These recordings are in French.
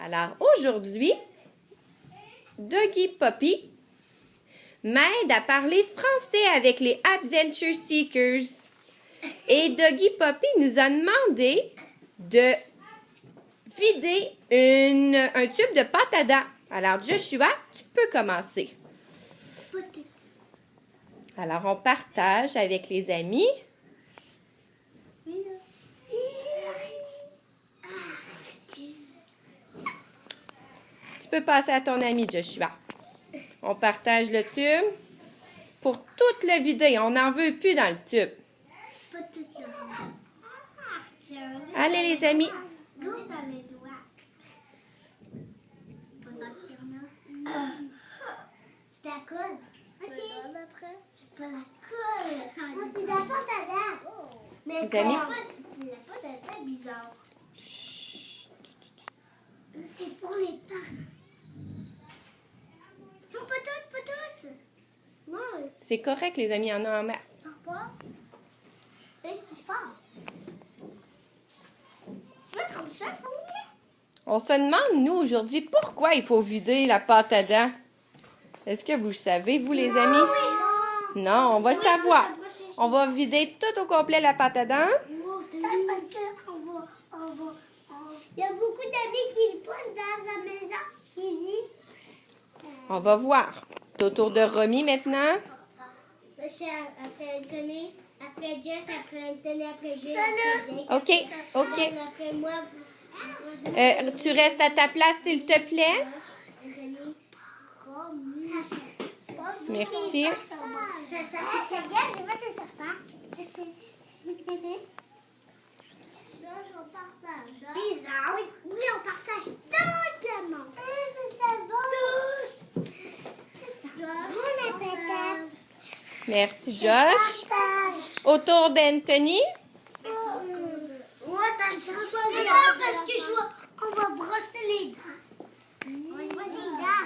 Alors, aujourd'hui, Dougie Poppy m'aide à parler français avec les Adventure Seekers. Et Dougie Poppy nous a demandé de vider un tube de pâte à dents. Alors, Joshua, tu peux commencer. Alors, on partage avec les amis. Tu peux passer à ton ami, Joshua. On partage le tube pour tout le vider. On n'en veut plus dans le tube. Allez, les amis. C'est la colle. Ok. C'est pas la colle. C'est la pâte à dents. Mais Les amis. c'est la pâte à dents bizarre. C'est pour les parents. Non, pas toutes, pas toutes. Non. C'est correct, les amis, il y en a en masse. Ça repart. C'est plus fort. Tu veux comme ça, famille? On se demande, nous, aujourd'hui, pourquoi il faut vider la pâte à dents. Est-ce que vous le savez, vous, les amis? Non, on va le savoir. On va vider tout au complet la pâte à dents. Parce que il y a beaucoup d'amis qui le poussent dans sa maison qui dit. On va voir. C'est au tour de Romy maintenant. C'est après Anthony, après Jess, après Anthony, après Jess, OK, OK. après moi. Tu restes à ta place, s'il te plaît. Merci. Bizarre. Oui, on partage tout le monde. C'est bon. C'est ça. On appelle. Merci, Josh. Autour d'Anthony. Parce que on va brosser les dents. On va brosser les dents.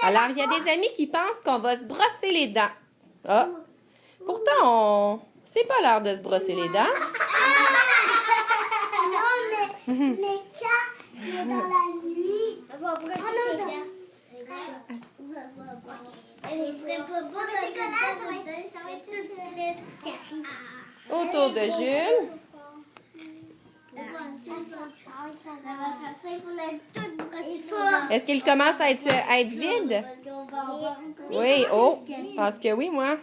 Alors, il y a des amis qui pensent qu'on va se brosser les dents. Ah. Pourtant, c'est pas l'heure de se brosser les dents. Non, mais quand dans la nuit, on va brosser les dents. Autour de Jules. Est-ce qu'il commence à être vide? Oui, oh, je pense que oui, moi.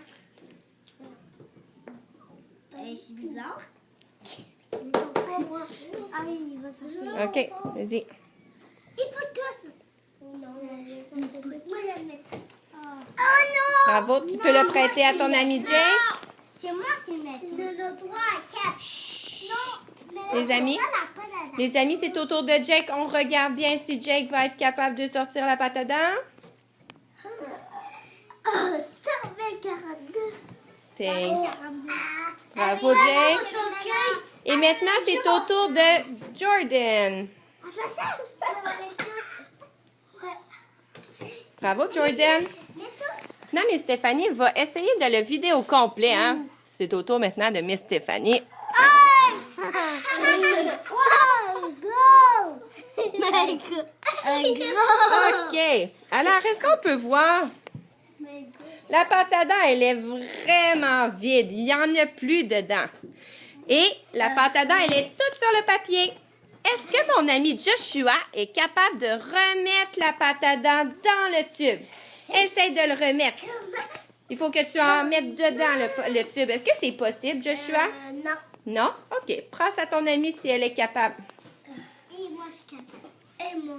C'est bizarre. OK, vas-y. Il peut tous. Moi, je vais le mettre. Oh non! Bravo, tu peux le prêter à ton ami Jake. C'est moi qui le mets. Le 3 à 4. Non, mais Les amis, les amis, c'est au tour de Jake. On regarde bien si Jake va être capable de sortir la pâte à dents. 142. Thank. Bravo, Jake. Et maintenant, c'est au tour de Jordan. Bravo, Jordan. Non, mais Stéphanie va essayer de le vider au complet, hein. C'est au tour maintenant de Miss Stéphanie. OK. Alors, est-ce qu'on peut voir? La pâte à dents, elle est vraiment vide. Il n'y en a plus dedans. Et la pâte à dents, elle est toute sur le papier. Est-ce que mon ami Joshua est capable de remettre la pâte à dents dans le tube? Essaye de le remettre. Il faut que tu en mettes dedans le tube. Est-ce que c'est possible, Joshua? Non. Non? OK. Prends à ton amie si elle est capable. Et moi, je suis capable. Et moi.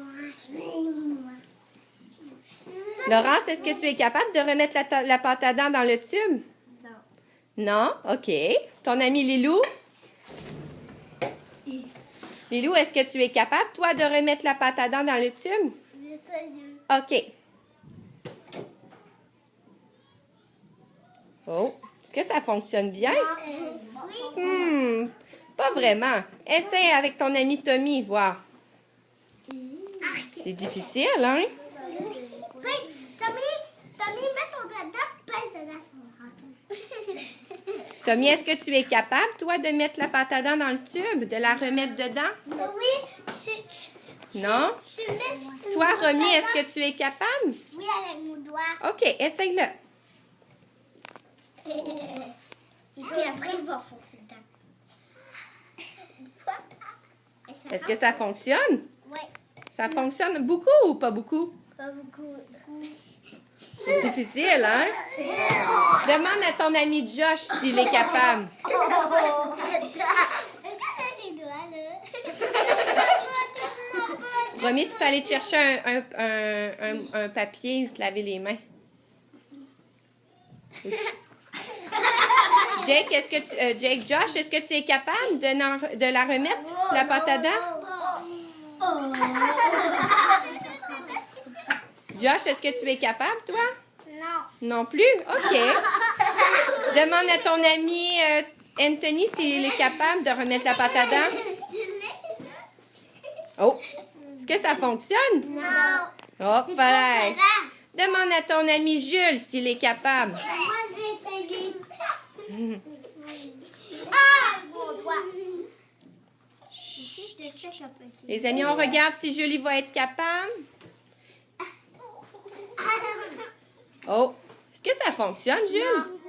Laurence, est-ce que tu es capable de remettre la pâte à dents dans le tube? Non? OK. Ton ami Lilou? Lilou, est-ce que tu es capable, toi, de remettre la pâte à dents dans le tube? OK. Oh, est-ce que ça fonctionne bien? Pas vraiment. Essaye avec ton ami Tommy, voir. C'est difficile, hein? Tommy, mets ton doigt dedans, pèse dedans sur mon râteau. Tommy, est-ce que tu es capable, toi, de mettre la pâte à dents dans le tube, de la remettre dedans? Oui, Non? tu mets... Toi, Romy, est-ce que tu es capable? Oui, avec mon doigt. OK, essaye-le. Et puis après, il va foncer dedans. Est-ce que ça fonctionne? Oui, Ça fonctionne beaucoup ou pas beaucoup? pas beaucoup. C'est difficile, hein? Demande à ton ami Josh s'il est capable. Est-ce que j'ai doigts, là? Romy, tu peux aller te chercher un papier et te laver les mains. Josh, est-ce que tu es capable de la remettre, la pâte à dents? Josh, est-ce que tu es capable, toi? Non. Non plus? OK. Demande à ton ami Anthony s'il est capable de remettre la pâte à dents. Oh! Est-ce que ça fonctionne? Non. Oh, pareil. Demande à ton ami Jules s'il est capable. Moi, je vais essayer. Ah, mon doigt. Les amis, on regarde si Julie va être capable. Oh! Est-ce que ça fonctionne, Jules?